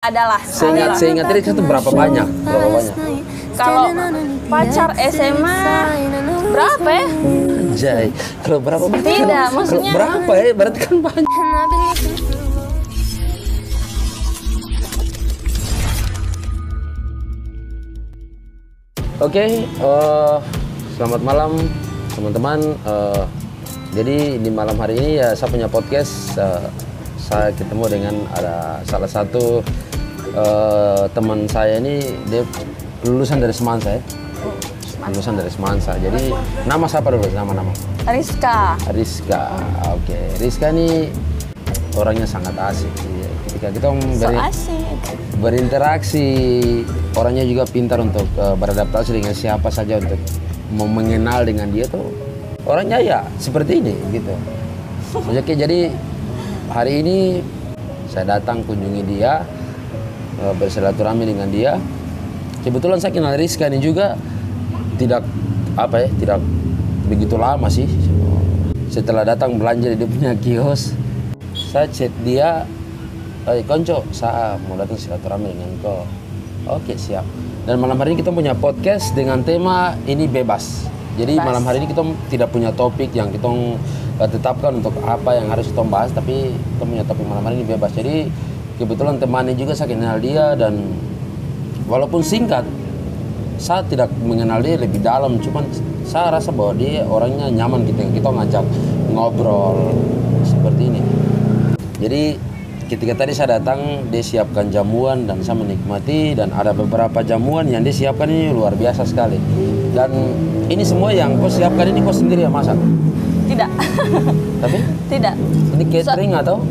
Adalah. Seingat Rizka itu berapa banyak? Kalau pacar SMA berapa ya? Anjay, kalau berapa banyak? Tidak, maksudnya berapa ya? Berarti kan banyak. Oke, selamat malam teman-teman. Jadi di malam hari ini ya saya punya podcast. Saya ketemu dengan ada salah satu teman saya ini, dia lulusan dari Semansa ya. Lulusan dari Semansa. Jadi nama siapa dulu? Nama Rizka. Oke. Rizka ini orangnya sangat asik. Ketika kita berinteraksi, orangnya juga pintar untuk beradaptasi dengan siapa saja, untuk mengenal dengan dia tuh orangnya ya seperti ini gitu. Oke, jadi hari ini saya datang kunjungi dia, bersilaturahmi dengan dia. Kebetulan saya kenal Rizka ini juga tidak begitu lama sih. Setelah datang belanja di dia punya kios, saya chat dia, konco, saya mau datang silaturahmi dengan kau. Oke, siap. Dan malam hari ini kita punya podcast dengan tema ini bebas. Jadi malam hari ini kita tidak punya topik yang kita tetapkan untuk apa yang harus kita bahas, tapi kita punya topik malam hari ini bebas. Jadi kebetulan temannya juga saya kenal dia, dan walaupun singkat, saya tidak mengenal dia lebih dalam, cuman saya rasa bahwa dia orangnya nyaman kita ngajak ngobrol seperti ini. Jadi ketika tadi saya datang, dia siapkan jamuan dan saya menikmati, dan ada beberapa jamuan yang dia siapkan ini luar biasa sekali. Dan ini semua yang kau siapkan ini kau sendiri yang masak? Tidak. Tapi? Tidak. Ini catering atau?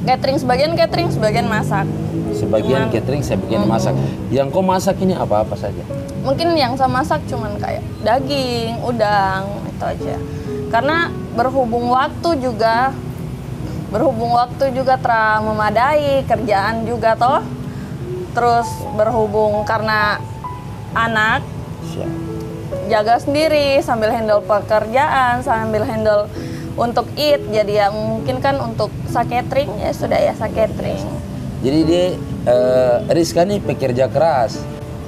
Catering, sebagian masak. Sebagian catering, sebagian masak. Yang kau masak ini apa-apa saja? Mungkin yang saya masak cuman kayak daging, udang, itu aja. Karena berhubung waktu juga terlalu memadai, kerjaan juga toh. Terus berhubung karena anak, jaga sendiri sambil handle pekerjaan, sambil handle untuk eat, jadi ya mungkin kan untuk catering ya sudah ya catering. Jadi dia Rizka nih pekerja keras.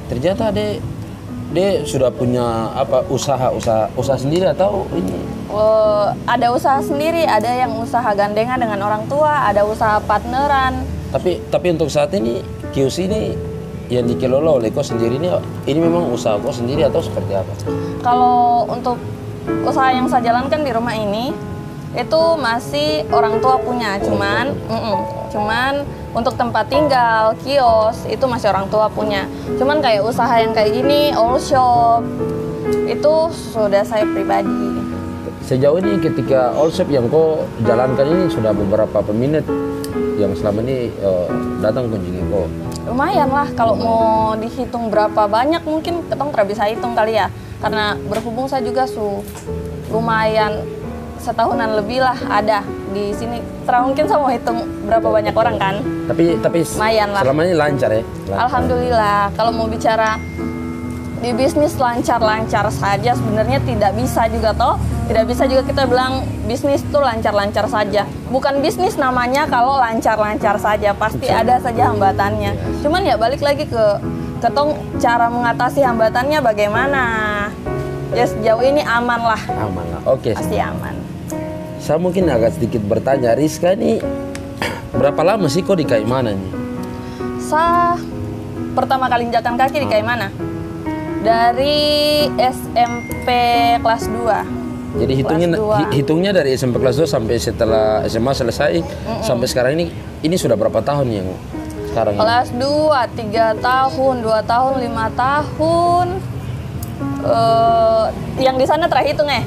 Ternyata dia sudah punya usaha sendiri atau ini? Ada usaha sendiri, ada yang usaha gandengan dengan orang tua, ada usaha partneran. Tapi untuk saat ini kios ini yang dikelola oleh kau sendiri ini memang usaha kau sendiri atau seperti apa? Kalau untuk usaha yang saya jalankan di rumah ini itu masih orang tua punya, cuman untuk tempat tinggal, kios itu masih orang tua punya. Cuman kayak usaha yang kayak gini, all shop itu sudah saya pribadi. Sejauh ini ketika all shop yang kau jalankan ini sudah beberapa peminat yang selama ini datang kunjungi kau? Lumayan lah, kalau mau dihitung berapa banyak mungkin ketong tidak bisa hitung kali ya. Karena berhubung saya juga lumayan setahunan lebih lah ada di sini. Mungkin saya mau hitung berapa banyak orang kan. Tapi lumayan lah. Selama ini lancar ya? Alhamdulillah. Kalau mau bicara di bisnis lancar-lancar saja, sebenarnya tidak bisa juga toh. Tidak bisa juga kita bilang bisnis itu lancar-lancar saja. Bukan bisnis namanya kalau lancar-lancar saja, pasti ada saja hambatannya. Cuman ya balik lagi ke ketong cara mengatasi hambatannya bagaimana. Ya sejauh ini aman lah. Aman lah, oke. Pasti aman. Saya mungkin agak sedikit bertanya, Rizka ini berapa lama sih kok di Kaimana nih? Saya pertama kali injakan kaki di Kaimana dari SMP kelas 2. Jadi hitungnya dari SMP kelas 2 sampai setelah SMA selesai sampai sekarang ini sudah berapa tahun yang sekarang ini? Kelas 2, 3 tahun, 2 tahun, 5 tahun. Yang di sana terakhir hitung ya?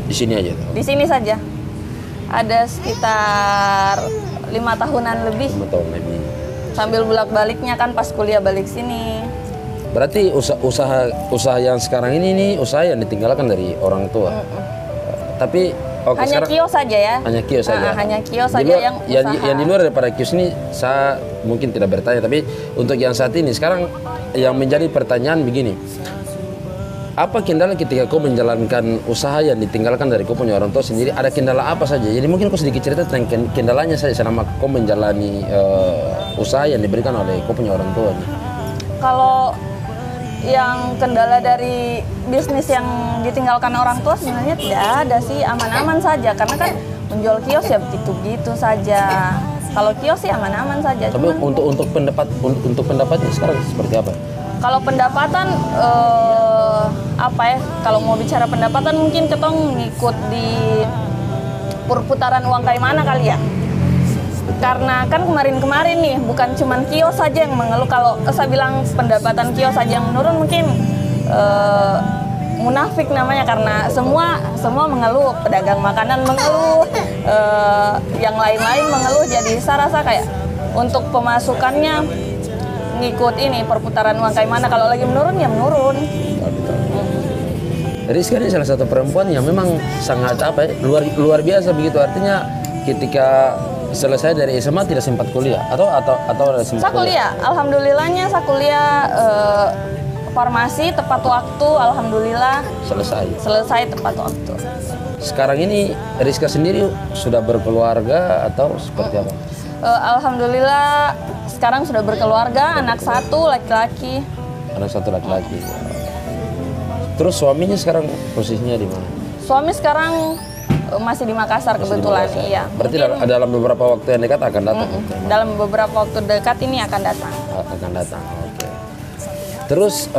Di sini aja? Di sini saja. Ada sekitar 5 tahunan lebih. 5 tahun lebih. Sambil bolak-baliknya kan pas kuliah balik sini. Berarti usaha yang sekarang ini usaha yang ditinggalkan dari orang tua. Tapi hanya kios saja ya. Hanya kios saja. Hanya kios saja yang usaha. Yang di luar daripada kios ini saya mungkin tidak bertanya, tapi untuk yang saat ini sekarang yang menjadi pertanyaan begini. Apa kendala ketika kau menjalankan usaha yang ditinggalkan dari kau punya orang tua sendiri? Ada kendala apa saja? Jadi mungkin kau sedikit cerita tentang kendalanya saja selama kau menjalani usaha yang diberikan oleh kau punya orang tua nih? Kalau yang kendala dari bisnis yang ditinggalkan orang tua sebenarnya tidak ada sih, aman-aman saja. Karena kan menjual kios ya begitu-gitu saja. Kalau kios sih aman-aman saja. Tapi untuk pendapatnya sekarang seperti apa? Kalau pendapatan apa ya? Kalau mau bicara pendapatan mungkin ketong ngikut di perputaran uang kayak mana kali ya? Karena kan kemarin-kemarin nih bukan cuman kios saja yang mengeluh. Kalau saya bilang pendapatan kios saja yang menurun mungkin munafik namanya, karena semua mengeluh, pedagang makanan mengeluh, yang lain-lain mengeluh. Jadi saya rasa kayak untuk pemasukannya ngikut ini perputaran uang kayak mana. Kalau lagi menurun ya menurun. Rizka ini salah satu perempuan yang memang sangat apa ya, luar biasa begitu. Artinya ketika selesai dari SMA tidak sempat kuliah atau ada sempat Saya kuliah. Alhamdulillahnya saya kuliah farmasi tepat waktu. Alhamdulillah selesai tepat waktu. Sekarang ini Rizka sendiri sudah berkeluarga atau seperti apa? Alhamdulillah sekarang sudah berkeluarga, anak satu laki-laki. Anak satu laki-laki. Terus suaminya sekarang posisinya di mana? Suami sekarang masih di Makassar kebetulan, iya. Berarti dalam beberapa waktu yang dekat akan datang? Dalam beberapa waktu dekat ini akan datang. Akan datang, oke. Terus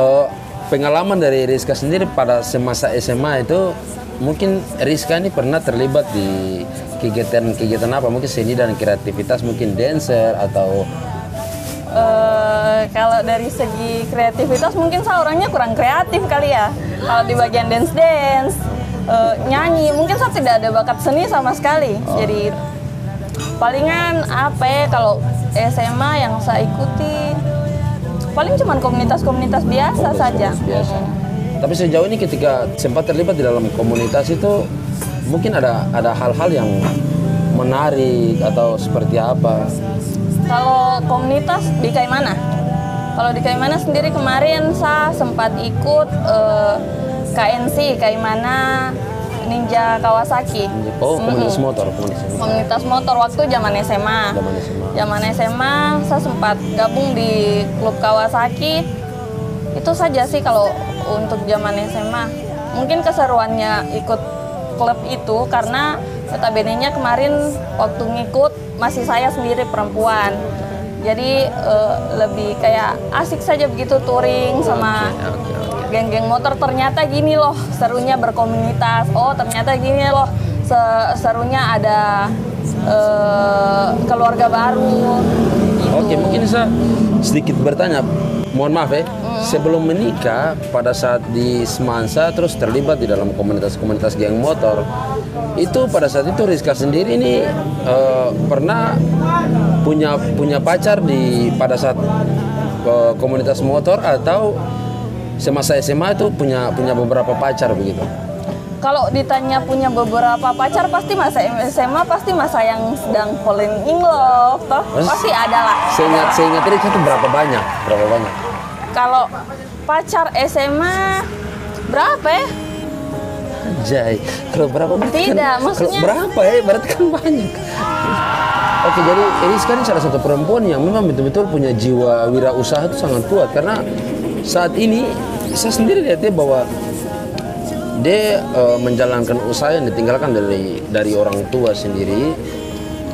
pengalaman dari Rizka sendiri pada semasa SMA itu, mungkin Rizka ini pernah terlibat di kegiatan apa? Mungkin seni dan kreativitas, mungkin dancer atau... Kalau dari segi kreativitas mungkin saya orangnya kurang kreatif kali ya. Kalau di bagian dance, nyanyi, mungkin saya tidak ada bakat seni sama sekali. Jadi palingan apa ya, kalau SMA yang saya ikuti paling cuma komunitas-komunitas biasa saja. Biasa. Tapi sejauh ini ketika sempat terlibat di dalam komunitas itu, mungkin ada hal-hal yang menarik atau seperti apa? Kalau komunitas di Kaimana? Kalau di Kaimana sendiri kemarin saya sempat ikut KNC, Kaimana Ninja Kawasaki. Oh, komunitas motor. Komunitas motor waktu zaman SMA. Zaman SMA saya sempat gabung di klub Kawasaki. Itu saja sih kalau untuk zaman SMA. Mungkin keseruannya ikut klub itu karena notabene-nya kemarin waktu ngikut masih saya sendiri perempuan. Jadi lebih kayak asik saja begitu touring sama geng-geng motor. Ternyata gini loh serunya berkomunitas. Oh ternyata gini loh serunya ada keluarga baru gitu. Oke, mungkin saya sedikit bertanya. Mohon maaf ya, sebelum menikah pada saat di Semansa terus terlibat di dalam komunitas-komunitas geng motor, itu pada saat itu Rizka sendiri ini pernah punya pacar pada saat komunitas motor atau semasa SMA itu punya beberapa pacar begitu? Kalau ditanya punya beberapa pacar, pasti masa SMA pasti masa yang sedang falling in love, toh pasti ada lah. Seingat Rizka itu berapa banyak? Kalau pacar SMA berapa ya? Anjay, kalau berapa? Tidak, maksudnya berapa ya? Berarti kan banyak. Oke, jadi Rizka ini salah satu perempuan yang memang betul-betul punya jiwa wirausaha itu sangat kuat, karena saat ini saya sendiri lihatnya bahwa dia menjalankan usaha yang ditinggalkan dari orang tua sendiri.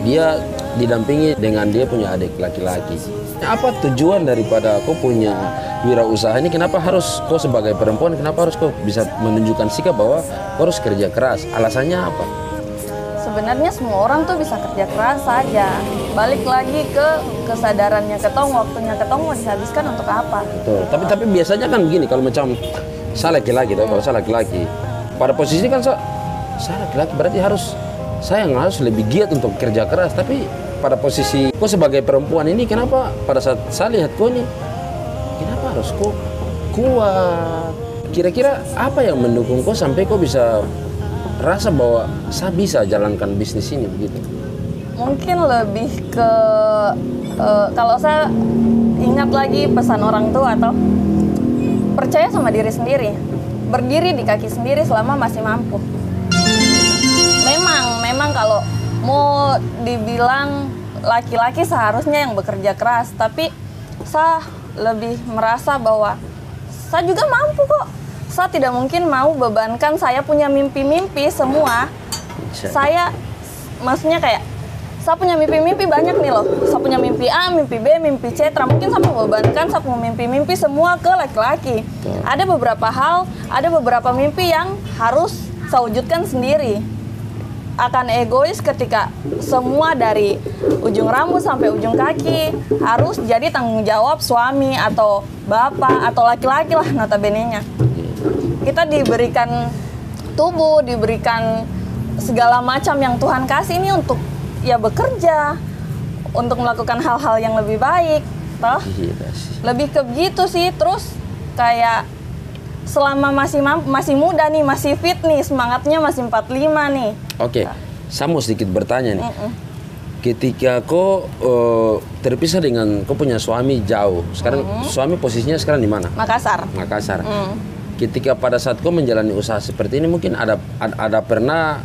Dia didampingi dengan dia punya adik laki-laki. Apa tujuan daripada kau punya wirausaha ini? Kenapa harus kau sebagai perempuan, kenapa harus kau bisa menunjukkan sikap bahwa kau harus kerja keras? Alasannya apa? sebenarnya semua orang tuh bisa kerja keras saja. Balik lagi ke kesadarannya ketong, waktunya ketong mau dihabiskan untuk apa. Betul. Tapi biasanya kan begini, kalau macam saya laki-laki, kalau saya laki-laki, pada posisi kan saya laki-laki berarti saya harus lebih giat untuk kerja keras. Tapi pada posisi kau sebagai perempuan ini, kenapa pada saat saya lihat kau ini, kenapa harus kau kuat? Kira-kira apa yang mendukung kau sampai kau bisa rasa bahwa saya bisa jalankan bisnis ini begitu? Mungkin lebih ke kalau saya ingat lagi pesan orang tua atau percaya sama diri sendiri, berdiri di kaki sendiri selama masih mampu. Memang kalau mau dibilang laki-laki seharusnya yang bekerja keras, tapi saya lebih merasa bahwa saya juga mampu kok. Saya tidak mungkin mau bebankan saya punya mimpi-mimpi semua. Saya, maksudnya kayak, saya punya mimpi-mimpi banyak nih loh. Saya punya mimpi A, mimpi B, mimpi C. Mungkin saya mau bebankan saya punya mimpi-mimpi semua ke laki-laki. Ada beberapa hal, ada beberapa mimpi yang harus saya wujudkan sendiri. Akan egois ketika semua dari ujung rambut sampai ujung kaki harus jadi tanggung jawab suami atau bapak atau laki-laki lah notabene-nya. Kita diberikan tubuh, diberikan segala macam yang Tuhan kasih ini untuk ya bekerja, untuk melakukan hal-hal yang lebih baik, toh? Lebih ke begitu sih. Terus kayak selama masih muda nih, masih fit nih, semangatnya masih 45 nih. Oke, saya mau sedikit bertanya nih. Ketika kau terpisah dengan kau punya suami jauh, sekarang suami posisinya sekarang di mana? Makassar. Makassar. Ketika pada saat kau menjalani usaha seperti ini, mungkin ada pernah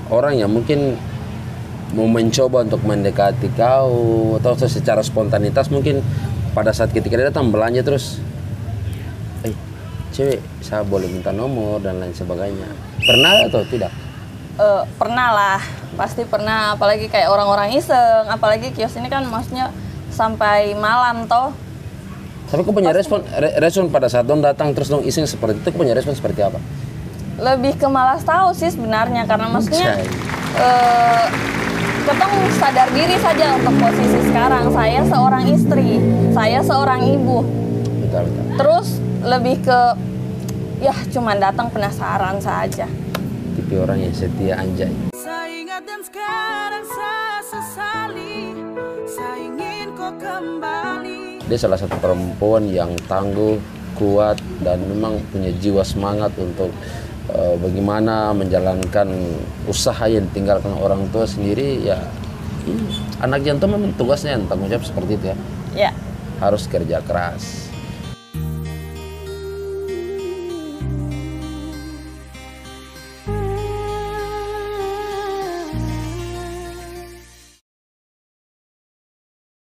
orang yang mungkin mau mencoba untuk mendekati kau atau secara spontanitas mungkin pada saat ketika dia datang belanja terus, cewek, saya boleh minta nomor dan lain sebagainya. Pernah atau tidak? Pernah lah, pasti pernah. Apalagi kayak orang-orang iseng, apalagi kios ini kan maksudnya sampai malam toh. Tapi kau punya respon pada saat dong datang terus dong iseng seperti itu, kau punya respon seperti apa? Lebih ke malas tahu sih sebenarnya, karena maksudnya ketemu sadar diri saja untuk posisi sekarang. Saya seorang istri, saya seorang ibu. Betul. Terus lebih ke ya cuman datang penasaran saja. Tipe orang yang setia, anjay. Saya ingat dan sekarang saya sesali, saya ingin kau kembali. Dia salah satu perempuan yang tangguh, kuat, dan memang punya jiwa semangat untuk bagaimana menjalankan usaha yang ditinggalkan orang tua sendiri. Ya, anak jantung memang tugasnya yang tanggung jawab seperti itu ya. Ya. Harus kerja keras.